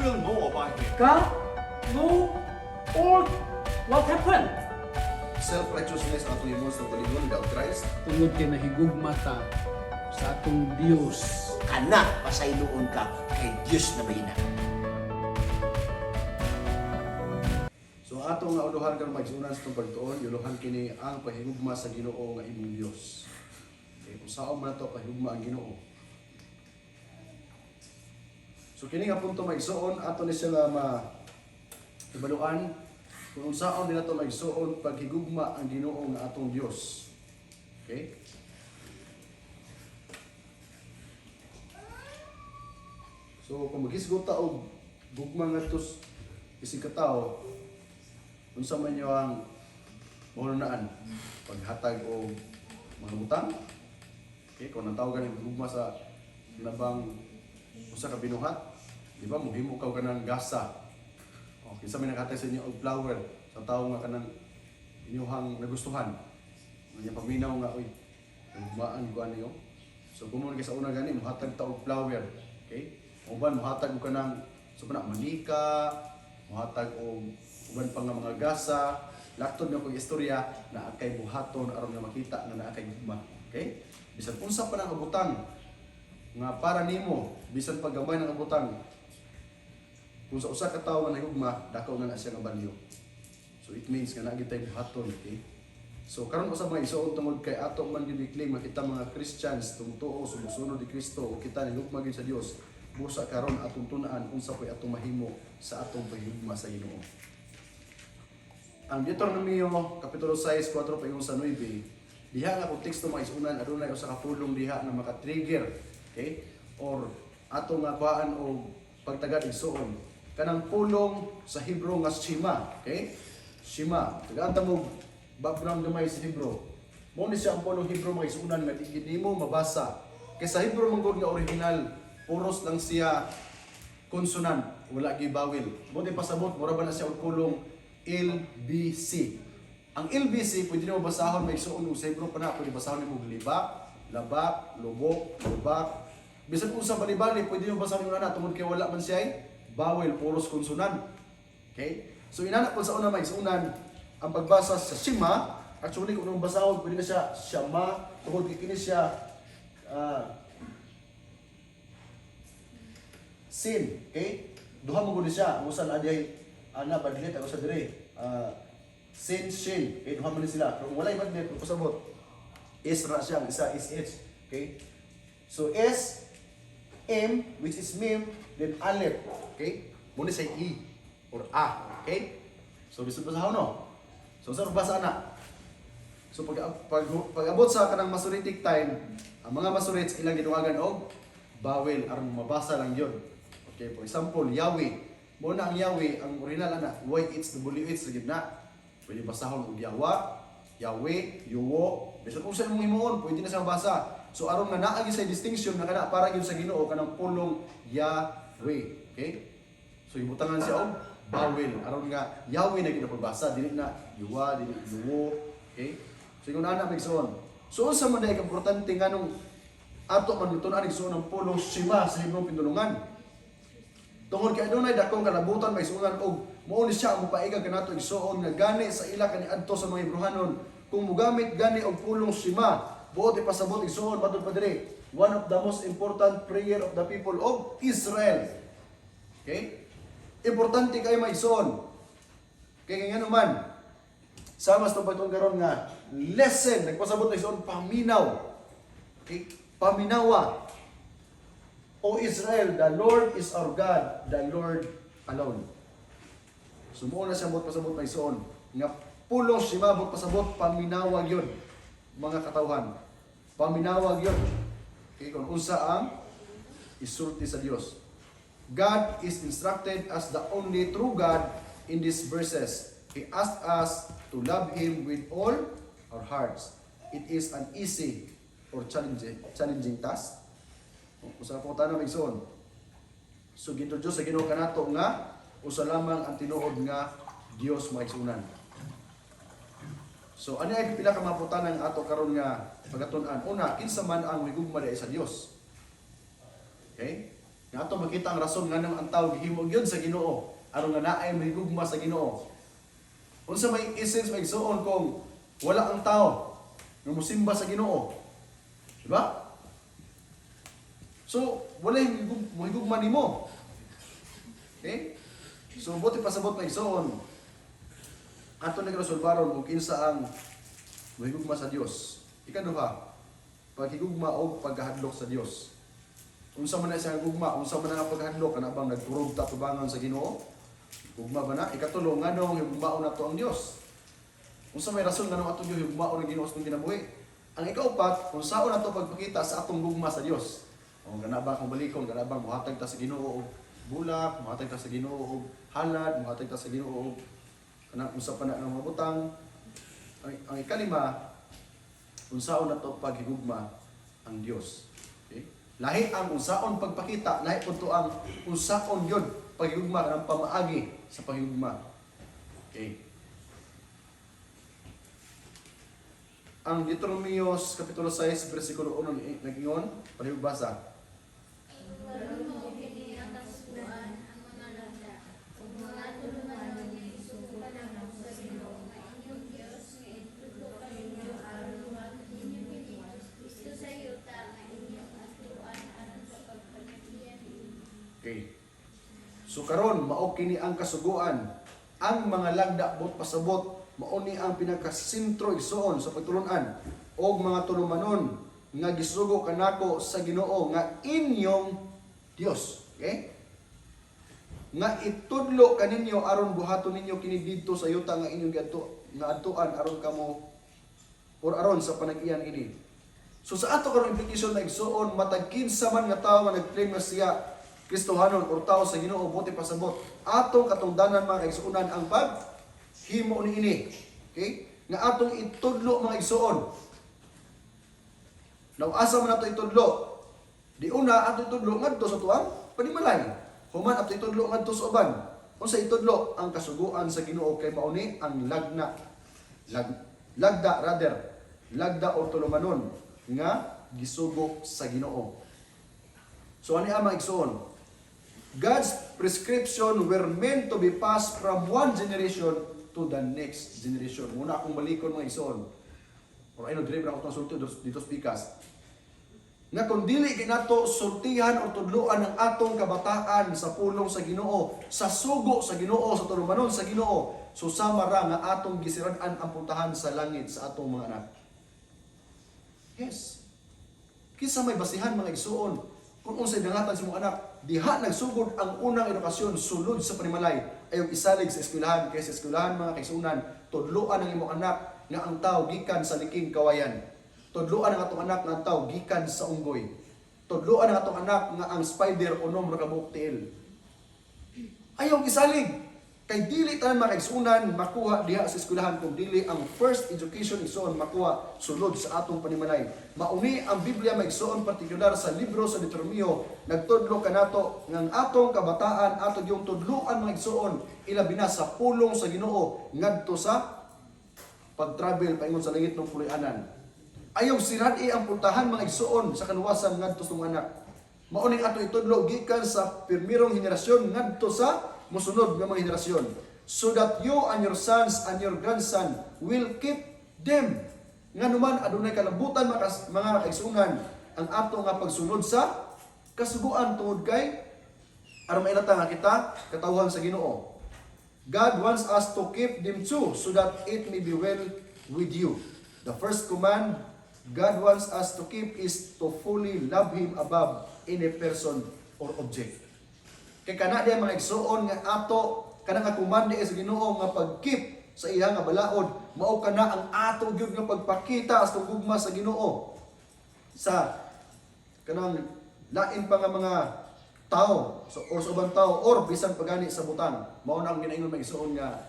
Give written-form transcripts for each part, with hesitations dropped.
will know about him. God know all what happened. Self-righteousness ato himos ng palingon without Christ. Tungod kay nahigugma ta sa atong Dios. Kana pasayloon ka kay Diyos na mahina. So ato nga uluhan karon magsunan sa itong pagtuon, uluhan kini ang pahigugma sa Ginoo nga imong Dios. Okay, kung saan man ito pahigugma ang Ginoo. So kini nga punto magsuon ato ni sila ibaluan kung saan nila ito magsuon paghigugma ang Ginoo nga atong Dios. Okay? So kung maghisgot ta og gugma nga tos isig ka tao, unsa man niyo ang mahunaan paghatag og mga butang. Okay, kung natawag ka ng gugma sa labang usa ka binuhat, di ba mohimo ka kanang gasa. Okay, sa may nakatay sa inyo og flower sa tawo nga kanang inyuhang nagustuhan. Nga paminaw nga oy, gugmaan ko niyo. So kung mo sa una gani mohatag ta og flower, okay? Uban mohatag og kanang so na manika, mohatag og uban pa nga mga gasa, laktod nga kog istorya na kay buhaton aron nga makita nga naa kay gugma. Okay? Bisan unsa pa nang abutang nga para nimo, bisan paggamay ng abutang. Kung sa usa ka tawo nga nahigugma, dako na siya nga balyo. So it means nga naagit tay buhaton, okay? So karon usa mga isuon tungod kay ato man gyud i-claim makita mga Christians tumutuo sumusunod ni Kristo o kita nahigugma gyud sa Dios. Busa karon atong tun-an unsa koy atong mahimo sa atong pahigugma sa Ginoo. Ang Deuteronomio kapitulo 6 4 paingon sa 9, diha nga konteksto maisunan adunay usa ka pulong diha nga maka-trigger, okay? Or ato nga kuhaan og pagtagad igsuon. Kanang pulong sa Hebrew nga shema, okay? Shema, tagaan ta mo background gamay sa Hebrew. Mo ni siya ang pulong Hebrew maisunan nga di nimo mabasa. Kay sa Hebrew man gud nga original puros lang siya consonant, wala gyud vowel. Buti pasabot mura ba na siya og pulong LBC. Ang LBC pwede nimo basahon may suon sa Hebrew pa na pwede basahon nimo liba, labak, lubok, lubak. Bisan usa bali-bali pwede nimo basahon nimo na tungod kay wala man siya vowel, puros consonant. Okay? So inana po sa una may suunan ang pagbasa sa Shema. Actually kung nung basahon pwede na siya Shama tungod kay kini siya sin, okay? Duha mo gud siya, usa na diay ana badlit ako sa dire. Sin shin, okay? Duha man sila. Pero walay badlit kung pasabot. Is ra siya, isa is H, okay? So S M which is mim then aleph, okay? Muna say E or A, okay? So bisud basahon no. So sa basa na. So pag abot sa kanang Masoretic time, ang mga Masoretes ilang giduagan og vowel aron mabasa lang yun. Okay, for example, Yahweh. Muna ang Yahweh, ang original na YHWH sa gitna. Pwede basahon og Yawa, Yahweh, Yuwo. Bisan kung saan mong himuon, pwede na siya mabasa. So aron nga naa gyud sa distinction na kana para gyud sa Ginoo kanang pulong Yahweh. Okay? So ibutangan siya og vowel aron nga Yahweh na gyud pabasa, dili na Yuwa, dili Yuwo. Okay? So kung ana migsuon. So unsa man dai ka importante nganong ato man tun-an igsuon ang pulong Shema sa Hebreo pindulungan. Tungod kay adunay dakong kalabutan may sunan og mao ni siya ang mopaiga kanato igsuon nga gani sa ila kaniadto sa mga Hebrehanon kung mogamit gani og pulong Shema buot ipasabot igsuon matud pa diri one of the most important prayer of the people of Israel. Okay? Importante kay maigsuon. Kay ngano man sama sa pagtuon karon nga lesson nagpasabot igsuon paminaw. Okay? Paminawa. O Israel, the Lord is our God, the Lord alone. Sumuo na siya bot pasabot may suon. Nga pulong Shema bot pasabot paminawag yun. Mga katawhan. Paminawag yun. Okay, kung unsa ang isulti sa Dios. God is instructed as the only true God in these verses. He asked us to love Him with all our hearts. It is an easy or challenging task. Usa po tanan migsuon. So gintroduce sa Ginoo kanato nga usa lamang ang tinuod nga Dios maigsunan. So ano ay pila ka maputanan ato karon nga pagatun-an. Una, kinsa man ang higugma sa Dios. Okay? Nga ato makita ang rason nga nang ang tao gihimo gyud sa Ginoo aron nga naay mahigugma sa Ginoo. Unsa may essence may igsuon kung wala ang tao nga mosimba sa Ginoo? Diba? So, wala yung mahigugma nimo. Okay? So, buti pasabot na igsuon. Ato nagresolbaron kung kinsa ang mahigugma sa Dios. Ikaduha, paghigugma o paghadlok sa Dios. Unsa man na siya gugma, unsa man na paghadlok kana bang nagturog ta tubangan sa Ginoo? Gugma ba na? Ikatulo, nganong higugmaon nato ang Dios. Unsa may rason nganong ato higugmaon ang Ginoo sa atong kinabuhi? Ang ikaupat, kung saan nato pagpakita sa atong gugma sa Dios. O ganabang kung balikon, ganabang muhatag ta sa Ginoo og bulak, muhatag ta sa Ginoo og halad, muhatag ta sa Ginoo og kanang usa pa na ng mga butang. Ang ikalima, kung saan nato paghigugma ang Dios. Okay? Lahi ang unsaon pagpakita, lahi po ito ang unsaon yun paghigugma ng pamaagi sa paghigugma. Okay. Ang Deuteronomios Kapitulo 6, versikulo 1 nag-ingon, paligbasa. Okay. So karon mao kini ang kasuguan, ang mga lagda bot pasabot mao ni ang pinakasentro igsoon sa pagtulon-an og mga tulumanon nga gisugo kanako sa Ginoo nga inyong Dios. Okay? Nga itudlo kaninyo aron buhaton ninyo kini didto sa yuta nga inyong nga adtuan aron kamo or aron sa panag-iyan ini. So sa ato karon implication na igsoon matag kinsa man nga tawo nga nag-claim nga siya Kristohanon or tao sa Ginoo buti pasabot atong katungdanan mga igsuonan ang paghimo ni ini. Okay? Nga atong itudlo mga igsuon. Now asa man nato itudlo? Di una atong itudlo ngadto sa tuang panimalay. Human ato itudlo ngadto sa uban. Unsa itudlo ang kasuguan sa Ginoo kay mao ni ang lagda o tulumanon nga gisugo sa Ginoo. So ani ang mga igsuon? God's prescription were meant to be passed from one generation to the next generation. Muna akong balikon mga igsoon. Or ayun, dire ra ko tong sulti dito sa Pikas. Nga kung dili kinato sultihan o tudloan ang atong kabataan sa pulong sa Ginoo, sa sugo sa Ginoo, sa tulumanon sa Ginoo, susama ra nga atong gisirad-an ang puntahan sa langit sa atong mga anak. Yes. Kinsa may basihan mga igsoon kung unsay dangatan sa mga anak, diha nagsugod ang unang edukasyon sulod sa panimalay ayaw isalig sa eskwelahan kay sa eskwelahan mga kaigsuonan tudloan ang imong anak nga ang tao gikan sa liking kawayan, tudloan ang atong anak nga ang tao gikan sa unggoy, tudloan ang atong anak nga ang spider unom ra ka buok tiil. Ayaw isalig kay dili tanan mga kaigsuonan makuha diha sa eskwelahan kung dili ang first education igsoon makuha sulod sa atong panimalay. Mauni ang Biblia maigsoon partikular sa libro sa Deuteronomio nagtudlo kanato nga ang atong kabataan ato yung tudloan mga igsoon ilabi na sa pulong sa Ginoo ngadto sa pag-travel paingon sa langit ng puloy-anan. Ayaw sirad ang puntahan mga igsoon sa kaluwasan ngadto sa mga anak. Mauni ato itudlo gikan sa pirmirong henerasyon ngadto sa mosunod nga mga henerasyon, so that you and your sons and your grandson will keep them. Nga naman adunay kalabutan mga kaigsuonan ang ato nga pagsunod sa kasuguan tungod kay aron mailata nga kita katawhan sa Ginoo. God wants us to keep them too so that it may be well with you. The first command God wants us to keep is to fully love Him above any person or object. Kay kana diya mga igsuon nga ato kana nga kumande sa Ginoo nga pag-keep sa iya nga balaod, mao kana ang ato gyud nga pagpakita sa gugma sa Ginoo sa kanang lain pa nga mga tao or sa ubang tao or bisan pagani sa butang. Mao na ang ginaingon mga igsuon nga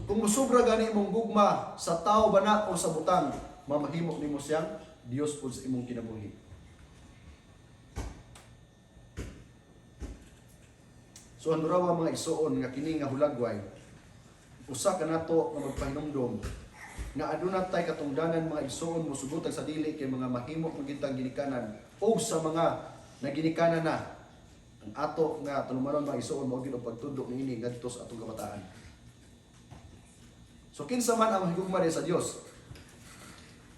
kung musobra gani imong gugma sa tao bana o sa butang, mamahimo nimo siyang Dios pud sa imong kinabuhi. So ang durawa mga igsoon nga kini nga hulagway usa ka nato nga magpahinumdom nga aduna tay katungdanan mga igsoon mosugot sa dili kay mga mahimo magintang ginikanan o sa mga naginikanan na Ang ato nga tulumanon mga igsoon mao gyud ang pagtudlo niini ngadto sa atong kabataan. So kinsa man ang higugma sa Dios?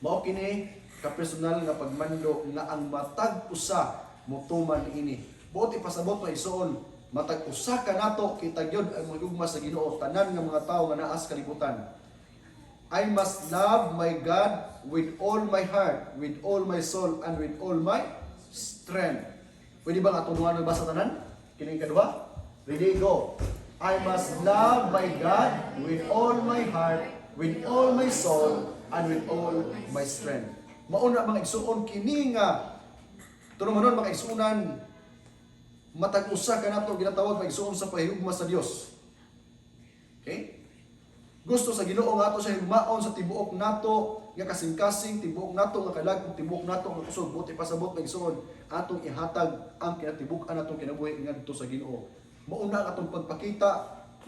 Mao kini ka personal nga pagmando nga ang matag usa motuman niini. Buot ipasabot mga igsoon, matag usa ka nato kita gyud ang higugma sa Ginoo tanan nga mga tawo nga naa sa kalibutan. I must love my God with all my heart, with all my soul, and with all my strength. Pwede ba nga itong duha basa tanan? Kining kaduha? Ready, go. I must love my God with all my heart, with all my soul, and with all my strength. Mauna mga igsuon kini nga tunumanon mga igsuonan matag usa ka nato ginatawag mga igsuon sa pahigugma sa Dios. Okay? Gusto sa Ginoo nga ato siya higmaon sa tibuok nato nga kasing-kasing, tibuok nato nga kalagkog, tibuok nato nga kusog, buti pasabot ng igsoon atong ihatag ang kinatibuk-an natong kinabuhi ngadto sa Ginoo. Mauna ang atong pagpakita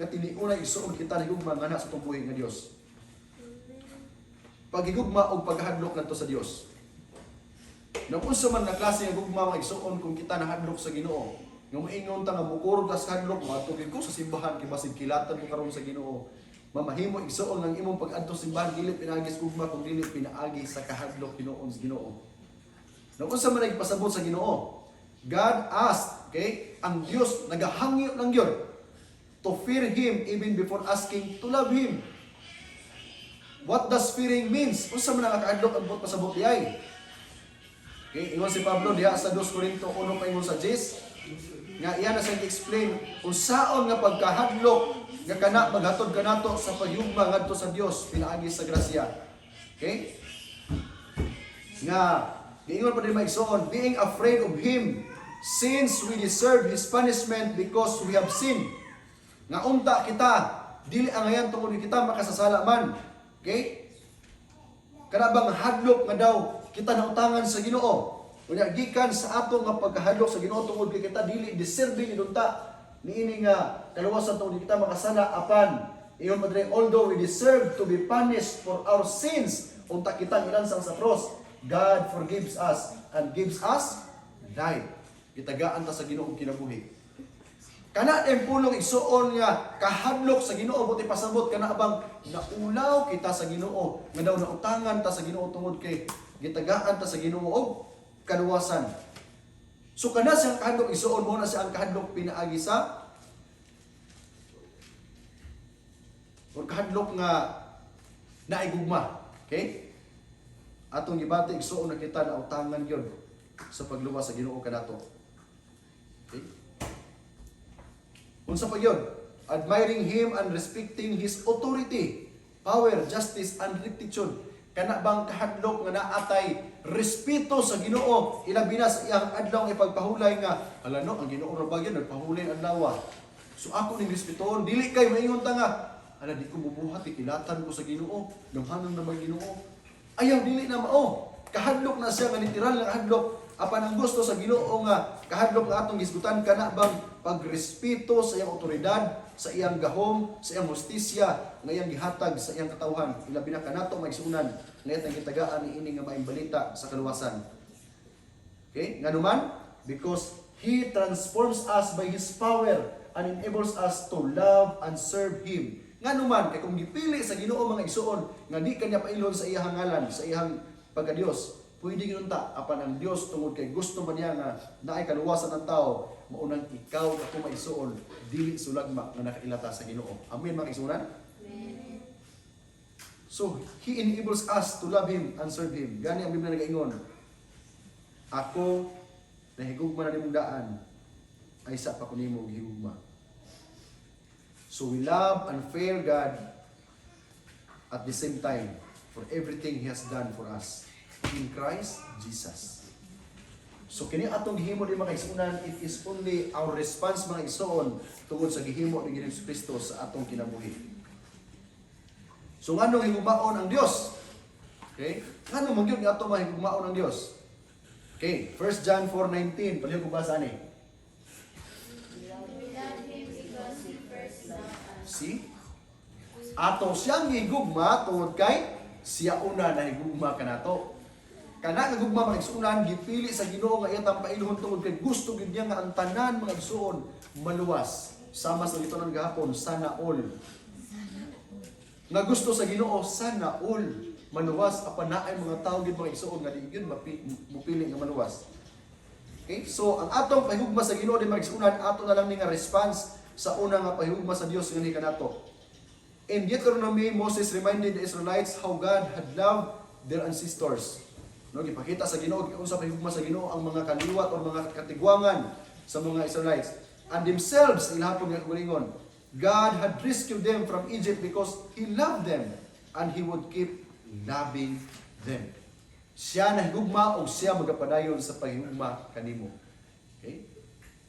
nga tiniuna igsoon kita higugma nga na sa atong buhi nga Dios. Paghigugma og paghadlok ngadto sa Dios. Nang unsa man na klase nga gugma nga igsoon kung kita nahadlok sa Ginoo. Nga moingon ta nga mukurog tas hadlok matugid ko sa simbahan kay basig kilatan mo karon sa Ginoo. Mamahimo igsoon ang imong pag-adto sa simbahan dili pinaagi sa gugma kung dili pinaagi sa kahadlok hinuon sa Ginoo. Nang unsa man nagpasabot sa Ginoo, God asked, okay, ang Dios nagahangyo ng Dios to fear Him even before asking to love Him. What does fearing means? Unsa man ang kahadlok ang buot pasabot diay? Okay, ingon si Pablo diha sa 2 Corinto 1 paingon sa 10 nga iya na siyang explain kung saon nga pagkahadlok nga kana maghatod kanato sa paghigugma ngadto sa Dios pinaagi sa grasya. Okay? Nga giingon pa din maigsoon, being afraid of Him since we deserve His punishment because we have sinned. Nga unta kita dili ang ayan tungod kita makasasala man. Okay? Kana bang hadlok nga daw kita nautangan sa Ginoo. Unya gikan sa ato nga pagkahadlok sa Ginoo tungod kay kita dili deserving idunta niini nga kaluwasan tungod kita makasala apan iyon madre although we deserve to be punished for our sins unta kita ilansang sa cross, God forgives us and gives us life. Gitagaan ta sa Ginoo kinabuhi. Kana ang pulong igsuon nga kahadlok sa Ginoo buti pasabot kana abang naulaw kita sa Ginoo nga daw nautangan ta sa Ginoo tungod kay gitagaan ta sa Ginoo og kaluwasan. So kana siyang kahadlok igsuon mo na siya ang kahadlok pinaagi sa o kahadlok nga naigugma. Okay? Atong gibati igsuon na kita na utangan gyud sa pagluwas sa Ginoo kanato. Okay? Unsa pa gyud? Admiring Him and respecting His authority, power, justice, and rectitude. Kana bang kahadlok nga naatay respeto sa Ginoo ilabi na sa iyang adlaw nga ipagpahulay nga ala no ang Ginoo ra bagyo nagpahulay ang adlaw. So ako ning respetoon dili kay maingon ta nga ala di ko bubuhat ikilatan ko sa Ginoo gamhanan na mag Ginoo. Ayaw dili na mao. Kahadlok na siya nga literal nga hadlok. Apan ang gusto sa Ginoo nga kahadlok nga atong gisgutan kana bang pagrespeto sa iyang otoridad, sa iyang gahom, sa iyang hustisya nga iyang gihatag sa iyang katawhan. Ilabi na kanato maigsunan nga itang gitagaan niini nga maayong balita sa kaluwasan. Okay? Nganuman because He transforms us by His power and enables us to love and serve Him. Nganuman kay kung gipili sa Ginoo mga igsuon nga di kanya pailon sa iyang ngalan, sa iyang pagka-Dios, pwede ginunta apan ang Dios tungod kay gusto man niya nga naay kaluwasan ng tao maunang ikaw ako maigsuon dili sulagma nga nakailata sa Ginoo. Amen mga igsuonan? Amen. So He enables us to love Him and serve Him. Gani ang Biblia nagaingon, ako nahigugma na nimong daan ay sa pa ko nimo gihugma. So we love and fear God at the same time for everything He has done for us in Christ Jesus. So kini atong gihimo di mga igsuonan, it is only our response mga igsoon tungod sa gihimo ni Ginoong Kristo sa atong kinabuhi. So nganong higugmaon ang Dios? Okay? Nganong magyud nga ato mahigugmaon ang Dios? Okay, 1 John 4:19, palihog ko basa ani. See? Ato siyang higugma tungod kay siya una na higugma kanato. Kana nga gugma mga igsuonan gipili sa Ginoo nga iya pailhon tungod kay gusto gid niya nga ang tanan mga igsuon maluwas. Sama sa gitunan gahapon, sana all. Nga gusto sa Ginoo sana all maluwas apan naay mga tawo gid mga igsuon nga di gyud mupili nga maluwas. Okay? So ang atong pahigugma sa Ginoo di mga igsuonan ato na lang ni nga response sa una nga pahigugma sa Dios nga ni kanato. In Deuteronomy, Moses reminded the Israelites how God had loved their ancestors. No, gipakita sa Ginoo unsa pahigugma sa Ginoo ang mga kaliwat o mga katigwangan sa mga Israelites and themselves ilahapon nga kulingon. God had rescued them from Egypt because He loved them and He would keep loving them. Siya nahigugma o siya magapadayon sa pahigugma kanimo. Okay?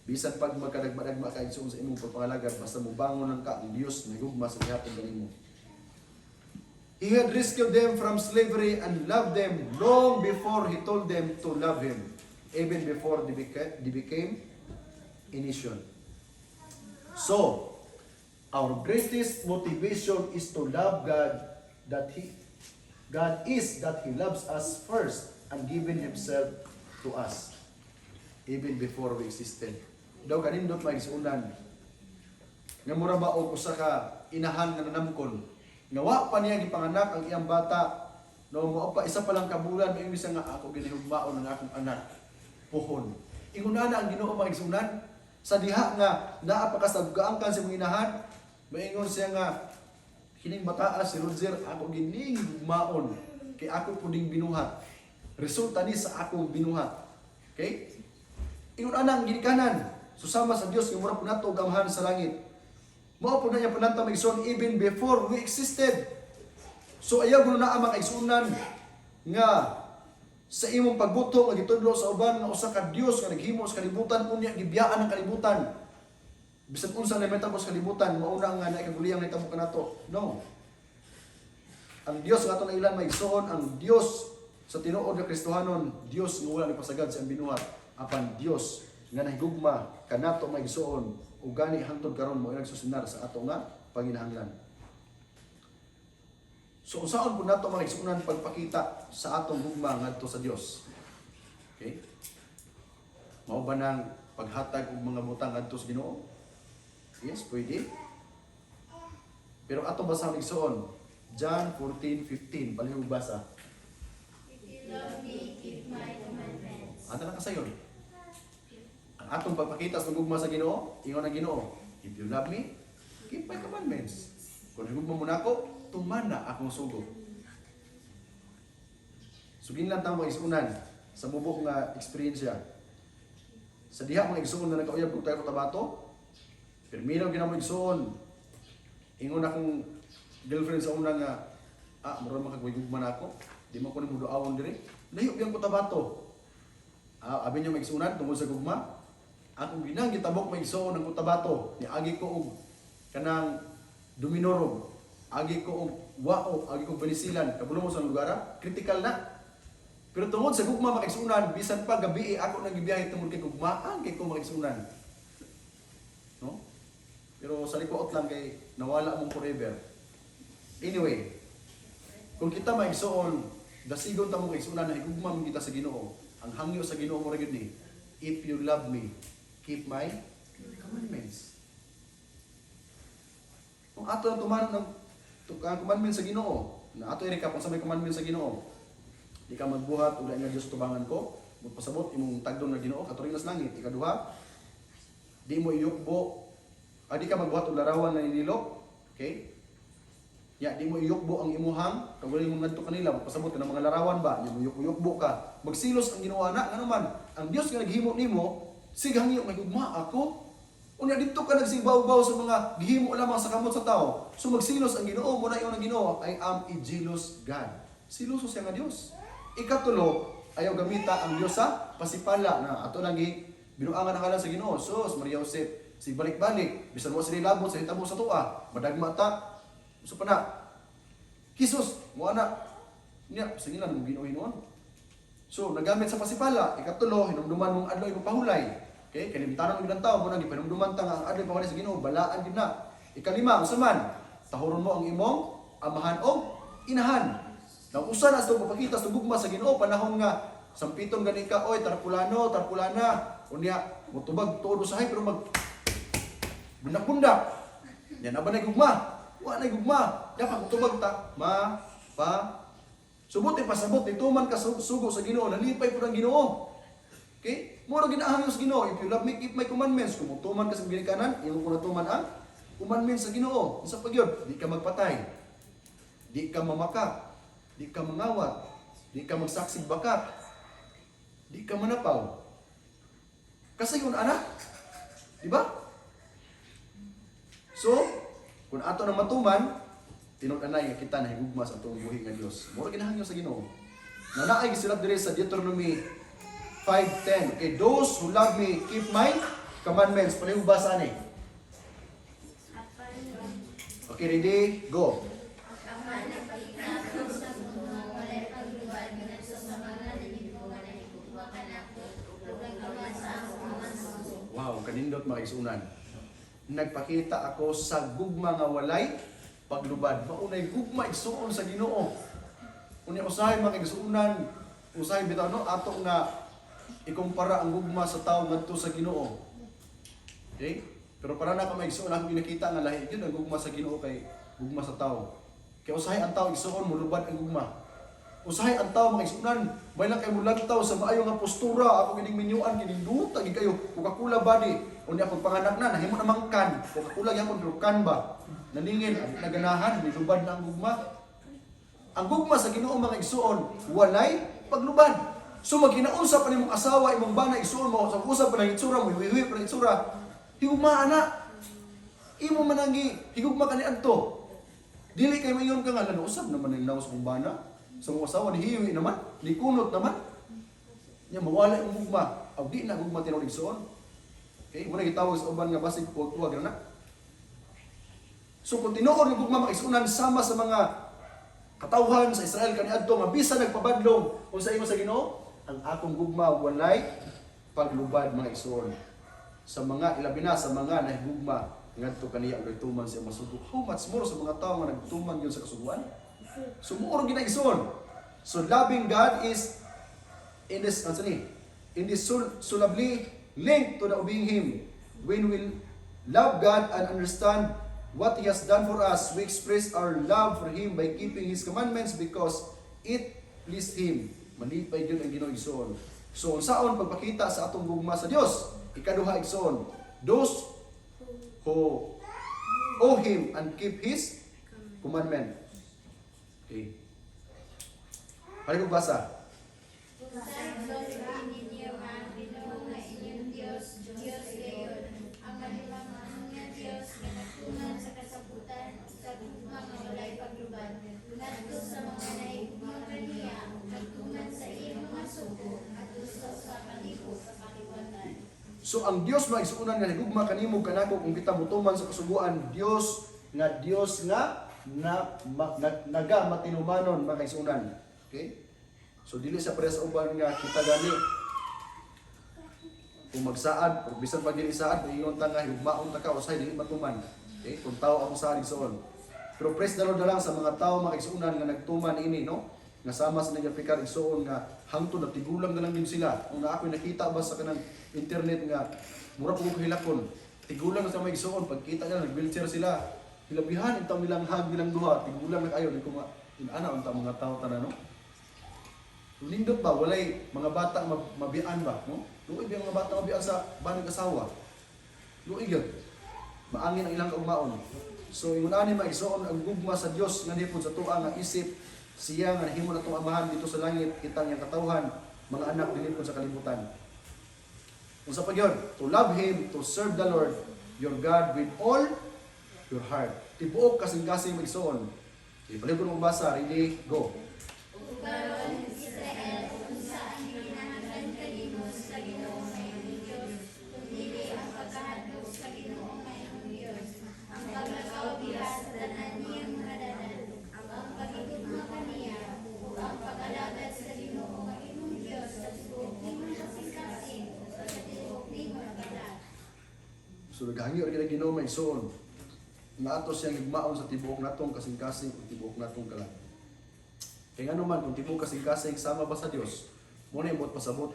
Bisan pag magkadagma-dagma ka sa imong pagpangalagad basta mo bangon lang ka ang Dios nahigugma sa gihapon kanimo. He had rescued them from slavery and loved them long before He told them to love Him, even before they became a nation. So, our greatest motivation is to love God, that He loves us first and given Himself to us, even before we existed. Daw kanindot maigsuunan, nga mura ba og usa ka inahan nga nanamkon, nawa pa niya gipanganak ang iyang bata, no mo pa isa pa lang kabulan may isa nga ako ginihugmaon ng akong anak puhon. Ingon na ang Ginoo maigsunan sa diha nga naa pa kasabgaangkan sa imong inahan, maingon siya nga kining bataa si Roger ako gining hugmaon kay ako puding binuhat. Resulta ni sa ako binuhat. Okay? Ingon ana ang ginikanan susama sa Dios nga mura po nato gamahan sa langit. Mao po na niya pananta maigsoon even before we existed. So ayaw gud na ang mga igsunan nga sa imong pagbuto nga gitudlo sa uban nga usa ka Dios nga naghimo sa kalibutan unya gibiyaan ang kalibutan. Bisan unsa na metapos kalibutan mauna nga naay kaguliyang nahitabo kanato. No. Ang Dios nga ato na ilan maigsoon ang Dios sa tinuod nga Kristohanon, Dios nga wala ni pasagad sa binuhat apan Dios nga nahigugma kanato maigsoon ug gani hangtod karon mo nagsusunar sa ato nga panginahanglan. So usaon po nato mga igsuonan pagpakita sa atong hugma ngadto sa Dios. Okay? Mao ba nang paghatag og mga butang ngadto sa Ginoo? Yes, pwede. Pero ato basahon igsuon John 14:15 palihug basa. If you love me, keep my commandments. Ato na kasayon. Atong pagpakita sa gugma sa Ginoo, ingon ang Ginoo, if you love me, keep my commandments. Kung higugma mo nako, tumana akong sugo. Sugin lang tamo isunan sa mubok nga eksperyensya. Sa diha mga igsuon na nakauyab kog tayo tabato, permino ginamo igsuon. Ingon akong girlfriend sa una nga, mura makagwigugma nako, di mo ko ni muduawon diri. Layo gyud ko tabato. Abi niyo maigsunan tungod sa gugma. Akong ginang gitabok may igsoon ng kutabato, ni agi ko og kanang Dominorog, agi ko og wao, agi ko Banisilan, kabulong mo sa lugar, critical na. Pero tungod sa gugma makigsunan, bisan pa gabi ako nang gibiyahe tungod kay gugmaan kay ko makigsunan. No? Pero sa likuot lang kay nawala mong forever. Anyway, kung kita maigsoon, dasigon ta mo maigsunan na higugma man kita sa Ginoo. Ang hangyo sa Ginoo mo ra gyud ni, if you love me, keep my commandments. Kung ato tuman ng commandments sa Ginoo, na ato i-recap kung sa may commandments sa Ginoo, di ka magbuhat ug nga Dios tubangan ko, magpasabot imong tagdon nga Ginoo katuring sa langit. Ikaduha, di mo iyukbo, di ka magbuhat og larawan na inilok, okay? Ya, di mo iyukbo ang imuhang, kagulay mo ngadto kanila, magpasabot ka ng mga larawan ba, di mo iyukbo ka. Magsilos ang Ginoo ana, nga naman, ang Dios nga naghimo nimo, sigang iyo magugma ako. Unya dito ka nagsibaw-baw sa mga gihimo lamang sa kamot sa tao. So magsilos ang Ginoo mo na iyon ang Ginoo, I am a jealous God. Siloso siya nga Dios. Ikatulo, ayaw gamita ang Dios sa pasipala na ato lang binuangan ang ngalan sa Ginoo. Sus, Maria Joseph, si balik-balik, bisan mo sila labot sa hitabo sa tuwa, madagma ta. So pa na. Kisus, mo ana. Nya, singilan mo Ginoo hinuon. So, nagamit sa pasipala, ikatulo, hinumduman mong adlaw imong pahulay. Okay, kalimtanan ng ilang tao mo nang gipanumduman ta nga ang adlaw pahulay sa Ginoo, balaan gyud na. Ikalima, usaman, tahuron mo ang imong amahan o inahan. Nang usa na sa papakita sa gugma sa Ginoo panahon nga sampiton gani ka oy tarpulano, tarpulana, unya motubag tuod usahay pero mag bundak-bundak. Yan aba nay gugma. Wa nay gugma. Dapat motubag ta subot pasabot dito man ka sugo sa Ginoo, nalipay pud ang Ginoo. Okay? Mura ginaahang sa Ginoo, if you love me, keep my commandments. Kung tuman ka sa ginikanan, imo ko natuman ang commandments sa Ginoo. Sa pagyod, di ka magpatay. Di ka mamaka. Di ka mangawat. Di ka magsaksig bakat. Di ka manapaw. Kasi yun, anak. Di ba? So, kung ato na matuman, tinod-anay nga kita nahigugma sa atong buhi nga Dios. Mura ginahangyo sa Ginoo. Nanaay gisilap diri sa Deuteronomy 5:10. Okay, those who love me keep my commandments. Pareho basa ni. Okay, ready? Go. Wow, kanindot mga isunan. Nagpakita ako sa gugma nga walay paglubad. Maunay gugma igsuon sa Ginoo. Unya usahay mga igsuonan, usahay bitaw no ato nga ikumpara ang gugma sa tao ngadto sa Ginoo. Okay? Pero para na ka maigsuon ako ginakita nga lahi gyud ang gugma sa Ginoo kay gugma sa tao. Kay usahay ang tao igsuon mulubad ang gugma. Usahay ang tao mga igsuonan, may lang kay mulagtaw sa maayo nga postura, ako gining minyuan kining duta gi kayo Coca-Cola body. Unya pag panganak na nahimo na mangkan, Coca-Cola gyapon pero kan ba? Naningin naganahan nilubad na ang gugma. Ang gugma sa Ginoo mga igsuon walay paglubad. So magkinaunsa pa nimong asawa imong bana igsuon mo sa usap pa ng itsura mo wiwi pa ng itsura. Higugma ana. Imo manangi higugma kani adto. Dili kay mayon ka nga lan usab naman ang lawas mong bana. Sa mong asawa ni hiwi naman, ni kunot naman. Nya mawala ang gugma. Aw di na gugma tinawag igsuon. Okay, muna gitawag sa uban nga basig tuwag na. So kung tinuod ng gugma makisunan sama sa mga katawhan sa Israel kaniadto nga bisan nagpabadlong kung sa imo sa Ginoo, ang akong gugma walay paglubad mga isuon. Sa mga ilabi na sa mga nahigugma ngadto kaniya og tuman sa masugo. How much more sa mga tawo nga nagtuman gyud sa kasuguan? Sumuoro ginaigsoon. So loving God is in this so lovely linked to the obeying Him. When we love God and understand what He has done for us, we express our love for Him by keeping His commandments because it pleased Him. Malipay yun ang Ginoo igsoon. So unsaon pagpakita sa atong gugma sa Dios? Ikaduha igsoon. Those who owe Him and keep His commandment. Okay. Paano basa? So ang Dios maigsuonan nga higugma kanimo kanako kung kita motuman sa kasuguan, Dios nga naga matinumanon mga kaigsuonan. Okay? So dili sa pares uban nga kita gani kung magsaad o bisan pag dili saad ingon ta nga higugmaon ta ka usay dili matuman. Okay? Kung tao ako sa igsoon. Pero praise the Lord na lang sa mga tao mga kaigsuonan nga nagtuman ini no. Nga sama sa nagapikar igsoon nga hangtod na tigulang na lang din sila. Kung ako nakita ba sa kanang internet nga mura po hilakon. Tigulang sa mga igsoon pagkita nila nag-wheelchair sila. Hilabihan intang nilang hag nilang duha, tigulang na kayo ni kuma inana unta mga tao tanan no. Lindot ba walay mga bata mabian ba no? Luoy ba mga bata mabian sa banag asawa? Luoy gyud. Maangin ang ilang kaugmaon. So ingon ani maigsoon ang gugma sa Dios nga nipon sa tuwa nga isip siya nga nahimo natong amahan dito sa langit kitang yang katawhan mga anak dinipon sa kalibutan. Unsa pa gyud? To love Him, to serve the Lord your God with all your heart. Tibuok kasing-kasing maigsoon. Ipaligon mo basa, ready, go. Ugaron Israel, kung saan hinahanglan kanimo sa Ginoo ngayong Diyos, kundi ang pagkahadlok sa Ginoo ngayong Diyos, ang paglakaw biya sa tanan niyang hadanan, ang pagigugma kaniya, ang pag-alagad sa Ginoo ngayong Diyos, sa tibuok nimong kasing-kasing, sa tibuok nimong kalat. So naghangyo rin ang Ginoo maigsoon. Nga ato siyang higmaon sa tibuok natong kasing-kasing ug tibuok natong kalat. Kaya nga naman, kung tibok kasing-kasing sama ba sa Dios, mo na imot pasabot.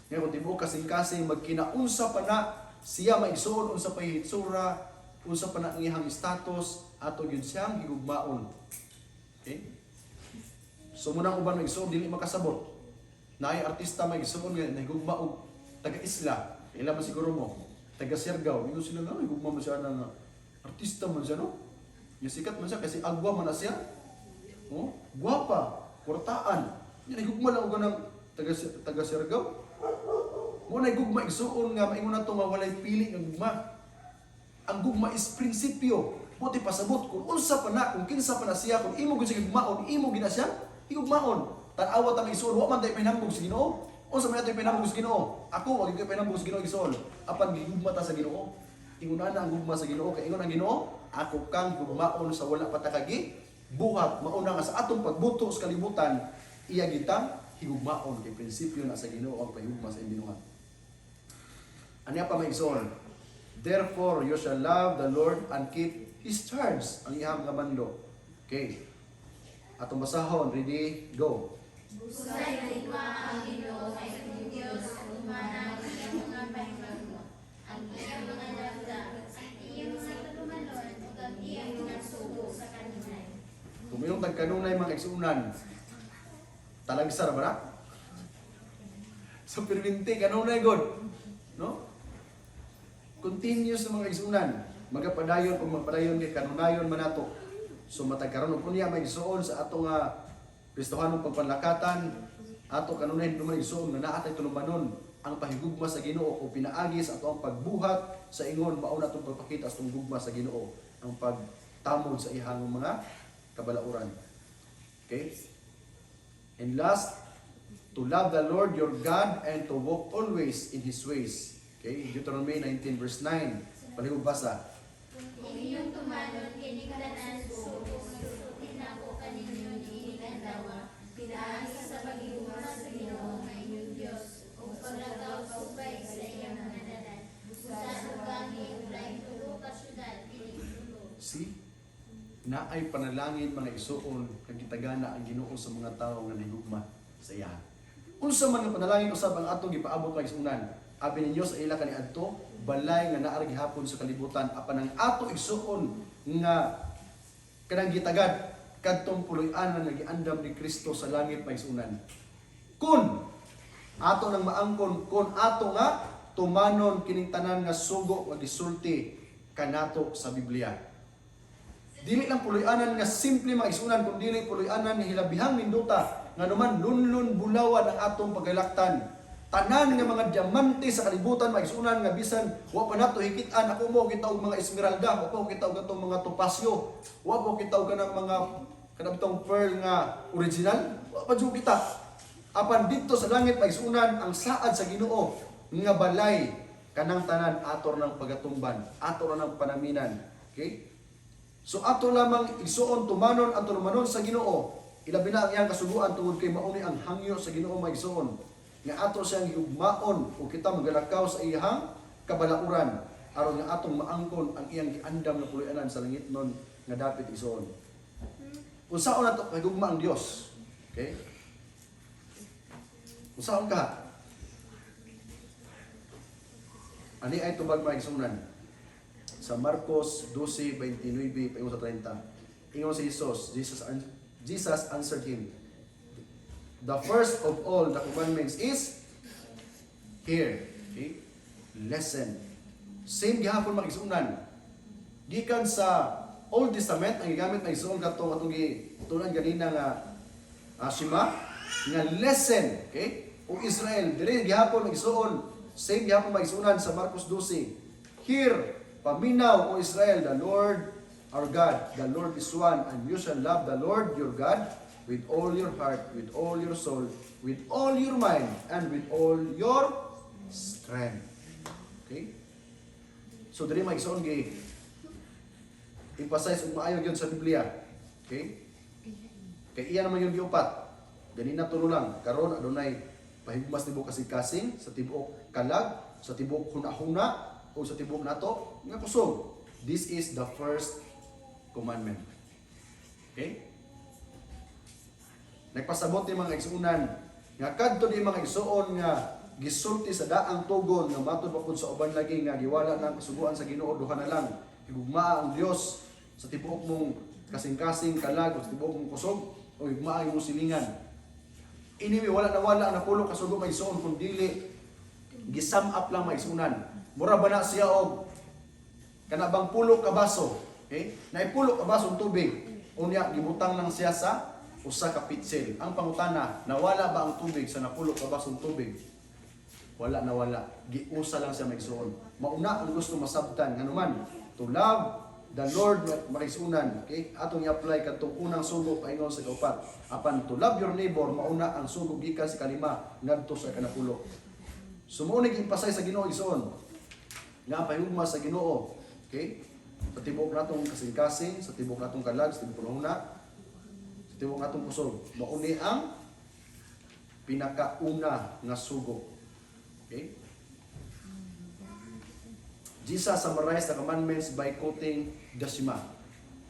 Nga kung tibok kasing-kasing magkinaunsa pa na siya maigsoon unsa pa hitsura, unsa pa na ang iyang status, ato gyud siyang higugmaon. Okay? So munang uban maigsoon dili makasabot. Naay artista maigsoon nga nahigugma og taga-isla. Ila man siguro mo, taga-Siargao, ingon sila nga higugma man siya na artista man siya no. Yung sikat man siya kasi agwa man na siya. Oh, guwapa, kurtaan. Yan higugma lang og nang taga-Siargao. Mo na gugma igsuon nga maingon nato nga walay pili nga gugma. Ang gugma is prinsipyo. Buti pasabot kung unsa pa na, kung kinsa pa na siya, kung imo gyud siya gugmaon, imo gina siya igugmaon. Tan-awa ta igsuon, wa man tay pinambog sa Ginoo. Unsa man tay pinambog sa Ginoo? Ako wag gyud pinambog sa Ginoo igsuon. Apan gigugma ta sa Ginoo. Ingon na ang gugma sa Ginoo kay ingon ang Ginoo, ako kang gugmaon sa wala pa ta kagi buhat. Mauna nga sa atong pagbuto sa kalibutan, iya gitang higugmaon kay prinsipyo na sa Ginoo ang pahigugma sa imong. Anya pa maigsoon? Therefore you shall love the Lord and keep His charge. Ang iyang nga bando. Okay. Atong basahon, ready, go. Busay higugma ang Ginoo kay imong Dios, humana ang iyang mga pahimangno, ang iyang mga dabda, ang iyang mga pagtumanon, ug ang iyang mga sugo sa kanunay. Tumiyong tagkanunay mga igsuunan. Talagsar ba na? So perminti kanunay god. No? Continuous sa mga igsuunan. Magapadayon kung magpadayon kay kanunayon man nato. So matagkaron og unya may igsuon sa atong Kristohanong pagpanlakatan, ato kanunay duman igsuon nga naa tay tulumanon ang pahigugma sa Ginoo o pinaagi sa atong pagbuhat sa ingon mao natong pagpakita sa atong gugma sa Ginoo ang pagtamod sa ihang mga kabalauran. Okay? And last, to love the Lord your God and to walk always in His ways. Okay? Deuteronomy 19 verse 9. Palihog basa. Kung inyong tumanon, kinikatanan sugo, susutin ako kaninyo inigandawa, pinaagi sa pagigugma sa Ginoo nga inyong Dios, ug paglakaw sa ubay sa iyang mga dalan. Busa ug gangin, laing tulo ka syudad, dili tulo. See? Naay panalangin mga isuon kag gitagana ang Ginoo sa mga tawo nga nahigugma sa iya. Unsa man nga panalangin usab ang atong gipaabot kay isunan. Abi ninyo sa ila kaniadto balay nga naa gihapon sa kalibutan apan ang ato isuon nga kanang gitagad kadtong puloy-an nga giandam ni Kristo sa langit pa isunan. Kun ato nang maangkon kun ato nga tumanon kining tanan nga sugo nga gisulti kanato sa Biblia. Dili lang puloy-anan nga simple maisunan kun dili puloy-anan nga hilabihang minduta nga naman lunlun bulawan ang atong paggalaktan. Tanan nga mga diamante sa kalibutan maisunan nga bisan wa pa nato hikit-an ako mo kita og mga esmeralda, wa pa kita og katong mga topasyo, wa pa kita og kanang mga kanabtong pearl nga original, wa pa jud kita. Apan dito sa langit maisunan ang saad sa Ginoo nga balay kanang tanan ator ng pagatumban, ator ng panaminan. Okay? So ato lamang igsuon tumanon ato lumanon sa Ginoo. Ilabi na ang iyang kasuguan tungod kay mauni ang hangyo sa Ginoo maigsuon. Nga ato siyang higugmaon o kita magalakaw sa iyang kabalauran aron nga atong maangkon ang iyang giandam nga puloy-anan sa langit nun nga dapit igsuon. Unsaon nato higugma ang Dios? Okay? Unsaon ka? Ani ay tubag maigsunan. Sa Marcos 12:29 paingon sa 30. Ingon si Jesus answered him, the first of all the commandments is here. Okay? Listen. Same gihapon mag-isunan. Gikan sa Old Testament ang gigamit na isuon katong atong gitunan ganina nga Shema nga lesson, okay? O Israel diri gihapon mag-isuon. Same gihapon mag-isunan sa Marcos 12. Here, paminaw o Israel, the Lord our God, the Lord is one, and you shall love the Lord your God with all your heart, with all your soul, with all your mind, and with all your strength. Okay? So, dili mag-isuon gi emphasize ug maayo gyud sa Biblia. Okay? Kay iya naman yung giupat. Ganina tulo lang. Karon adunay pahigmas tibuok kasing-kasing sa tibuok kalag, sa tibuok hunahuna o sa tibuok nato nga kusog. This is the first commandment. Okay? Nagpasabot ni mga igsuunan nga kadto di mga igsuon nga gisulti sa daang tugon nga matud pa pud sa uban lagi nga giwala nang kasuguan sa Ginoo duha na lang. Higugmaa ang Dios sa tibuok mong kasing-kasing kalag o sa tibuok mong kusog o higugmaa imong silingan. Inimi wala na pulo kasugo may igsuon kun dili gisum up lang mga igsuunan. Mura ba na siya og kanabang pulo ka baso, okay? Naipulo ka basong tubig. Unya gibutang lang siya sa usa ka pitsil. Ang pangutana, nawala ba ang tubig sa napulo ka basong tubig? Wala nawala. Giusa lang siya maigsuon. Mauna ang gusto masabtan nganuman to love the Lord maigsuonan. Okay? Atong i-apply kadtong unang sugo paingon sa kaupat. Apan to love your neighbor mauna ang sugo gikan sa kalima ngadto sa kanapulo. Sumunig ipasay sa Ginoo igsuon. Nga pahigugma sa Ginoo. Okay? Sa tibok natong kasing-kasing, sa tibok natong kalag, sa tibok una, sa tibok natong kusog. Mauni ang pinakauna nga sugo. Okay? Jesus summarized the commandments by quoting the Shema.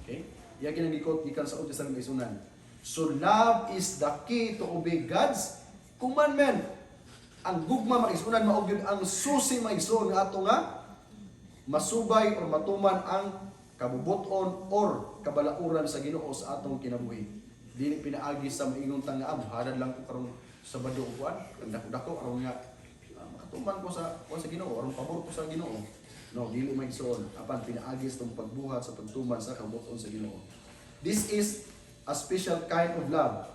Okay? Iya ginagikot gikan sa Old Testament isunan. So love is the key to obey God's commandment. Ang gugma maisunan mao gyud ang susi maigsoon nga ato nga masubay or matuman ang kabubuton or kabalauran sa Ginoo sa atong kinabuhi. Dili pinaagi sa maingon tang nga hadad lang ko karon Sabado ug kuan, dako aron nga makatuman ko sa Ginoo, aron pabor ko sa Ginoo. No, dili maigsoon apan pinaagi sa pagbuhat sa pagtuman sa kabubuton sa Ginoo. This is a special kind of love.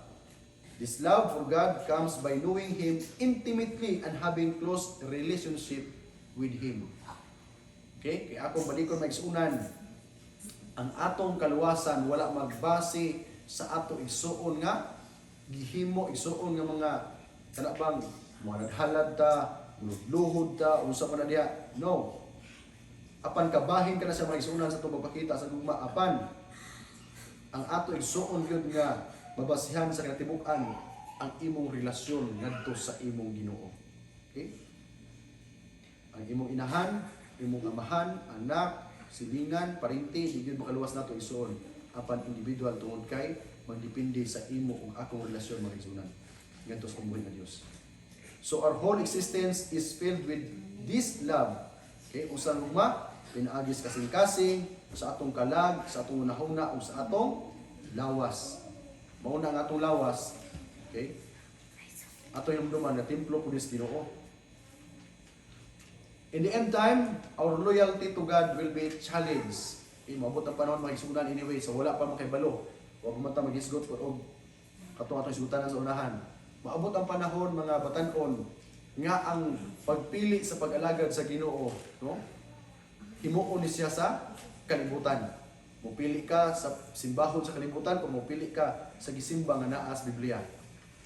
This love for God comes by knowing Him intimately and having close relationship with Him. Okay? Kaya akong balikon maigsuunan, ang atong kaluwasan wala magbase sa ato igsuon nga gihimo igsuon nga mga kanabang mga nadhalad ta, luhod ta, unsa pa na diha. No. Apan kabahin ka na sa mga igsuunan sa itong pagpakita sa gugma. Apan ang ato igsuon gyud nga mabasihan sa katibukan ang imong relasyon ngadto sa imong Ginoo. Okay? Ang imong inahan, imong amahan, anak, silingan, parinti, di gyud makaluwas nato igsuon. Apan individual tungod kay magdepende sa imo ug akong relasyon mga igsuonan ngadto sa umuhi nga Dios. So our whole existence is filled with this love. Okay? Usa lugma pinaagis kasing-kasing sa atong kalag, sa atong unahuna ug sa atong lawas. Mauna ang atong lawas, okay? Ato yung duman na templo po dis Ginoo. In the end time, our loyalty to God will be challenged. Okay, maabot ang panahon magisunan anyway, so wala pa makibalo. Huwag mata maghisgot ko og atong isgutanan sa unahan. Maabot ang panahon mga batan-on nga ang pagpili sa pag-alagad sa Ginoo, no? Himuon ni siya sa kalibutan. Mupili ka sa simbahon sa kalibutan o mupili ka sa gisimba nga naa sa Biblia.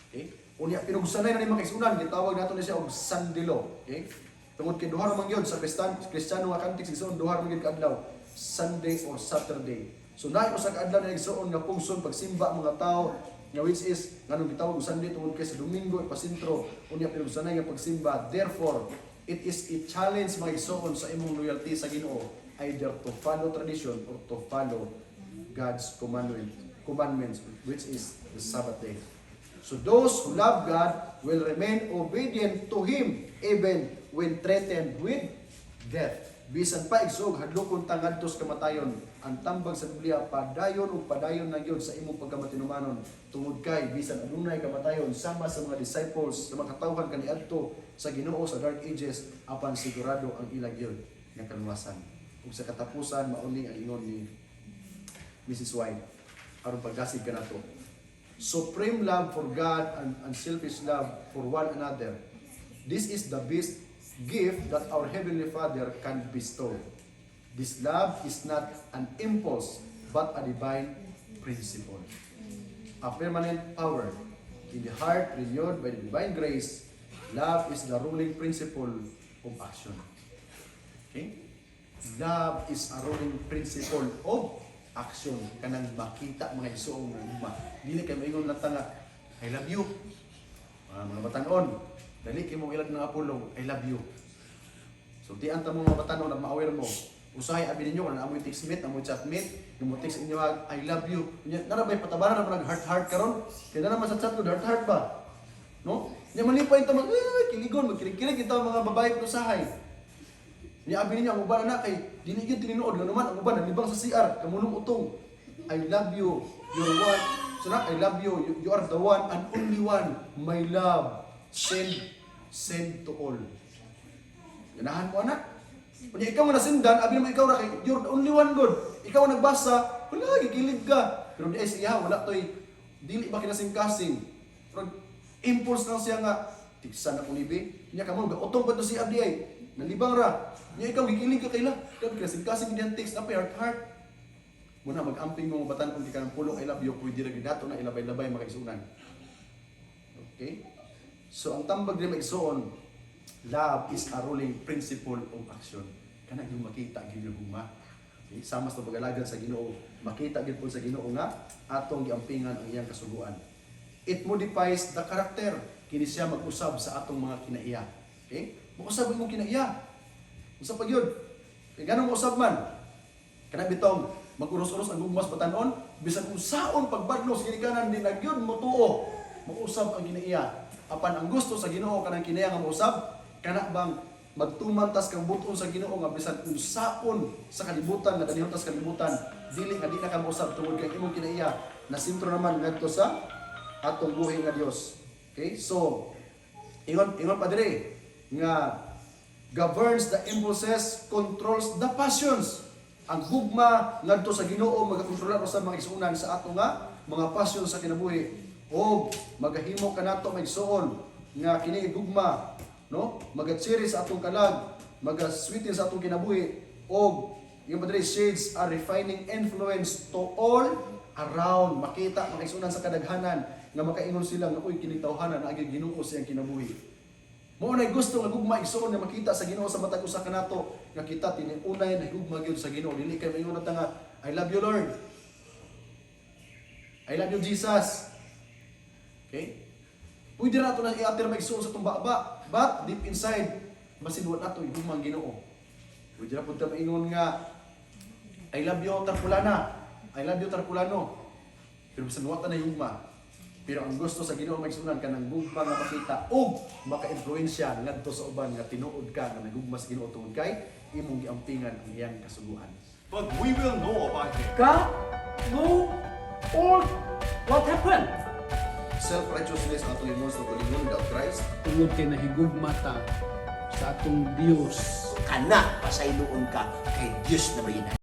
Okay? Unya pinugsanay na ni mga kaigsuonan, gitawag nato ni siya og sandilo. Okay? Tungod kay duha man gyud sa Kristiyano nga kantik sigsuon duha man gyud kadlaw, Sunday or Saturday. So naay usa ka adlaw na igsuon nga pungson pagsimba ang mga tao nga which is nganong gitawag og Sunday tungod kay sa Domingo ipasentro unya pinugsanay nga pagsimba. Therefore, it is a challenge mga igsuon sa imong loyalty sa Ginoo, either to follow tradition or to follow God's commandments, which is the Sabbath day. So those who love God will remain obedient to Him even when threatened with death. Bisan pa igsug hadlokon ta ngadto sa kamatayon, ang tambag sa Biblia padayon ug padayon na gyud sa imong pagkamatinumanon tungod kay bisan adunay kamatayon sama sa mga disciples sa mga katawhan kaniadto sa Ginoo sa dark ages apan sigurado ang ilang gyud nga kaluwasan. Ug sa katapusan mauni ang ingon ni Mrs. White aron pagdasig ka nato. Supreme love for God and unselfish love for one another. This is the best gift that our Heavenly Father can bestow. This love is not an impulse but a divine principle. A permanent power in the heart renewed by the divine grace. Love is the ruling principle of action. Okay? Love is a ruling principle of action. Kanang makita mga igsoong nga. Dili kay maingon lang ta nga I love you. Mga batan-on, dali kay mo ilag ng apulong I love you. So di anta mo mga batan-on na ma-aware mo Usahay abi ninyo kung amoy textmate, amoy chatmate, mo text inyo I love you. Nara bay patabaran na heart karon. Kaya na naman sa chat ko heart ba? No? Nya malipay ta kiligon, magkilig-kilig kita mga babae ko usahay. Nya abi ninyo ang uban na kay dili gyud tinuod nga naman ang uban nalibang sa CR kamulong utong. I love you. You're one. So na, I love you. You are the one and only one. My love. Send to all. Ganahan mo anak. Kung ikaw mo nasindan, abi naman ikaw ra kay you're the only one good. Ikaw ang nagbasa, wala gikilig ka. Pero di ay siya wala toy dili ba kinasing-kasing. Pero impulse lang siya nga tiksan na ko nibi. Nya kamo utong pa to si abdi ay nalibang ra. Nya ikaw gikilig ka kayla. Kaya kinasing-kasing diyan text na pa heart. Muna mag-amping mo batan kung di ka ng pulong I love you pwede ra gidato na ilabay-labay makaisunan. Okay? So ang tambag din maigsoon, love is a ruling principle of action. Kana yung makita gyud yung guma. Okay? Sama sa pag-alagad sa Ginoo, makita gyud po sa Ginoo nga atong giampingan ang iyang kasuguan. It modifies the character. Kini siya mag-usab sa atong mga kinaiya. Okay? Mag-usab mo kinaiya. Usab pa gyud. Kay ganun mo usab man. Kana bitong mag-uros-uros ang gugmas batanon, bisan unsaon pagbadlos ginikanan din na gyud mo tuo. Mag-usab ang kinaiya. Apan ang gusto sa Ginoo kanang kinaiya nga mausab, kana bang magtumantas kang buton sa Ginoo nga bisan unsaon sa kalibutan nga kanihon sa kalibutan, dili nga di na ka mausab tungod kay imong kinaiya na sentro naman ngadto sa atong buhi nga Dios. Okay? So, ingon pa dire nga governs the impulses, controls the passions. Ang gugma ngadto sa Ginoo magakontrolar sa mga isunan sa ato nga mga passion sa kinabuhi o magahimo kanato maigsuon nga kini gugma no magatsiri sa atong kalag magasweeten sa atong kinabuhi o yung padre shades are refining influence to all around makita makaisunan sa kadaghanan nga makaingon sila nga uy kini tawhanan na agi Ginoo siyang kinabuhi. Mao nay gusto nga gugma igsoon nga makita sa Ginoo sa matag usa kanato nga kita tininunay na gugma gyud sa Ginoo dili kay maingon ta nga I love you Lord. I love you Jesus. Okay? Pwede na ito na i-affirm igsoon sa itong baba, but deep inside basin wala nato gugma ang Ginoo. Pwede na punta maingon nga I love you Tarpulana. I love you Tarpulano. Pero bisan wala na gugma. Pero ang gusto sa Ginoo maigsunan kanang gugma nga makita ug maka-influensya ngadto sa uban nga tinuod ka nga nagugma sa Ginoo tungod kay imong giampingan ang iyang kasuguan. But we will know about him. God, no, or what happened? Self-righteousness ato imong sa tulingon without Christ. Tungod kay nahigugmata sa atong Dios. Kana pasayloon ka kay Diyos na may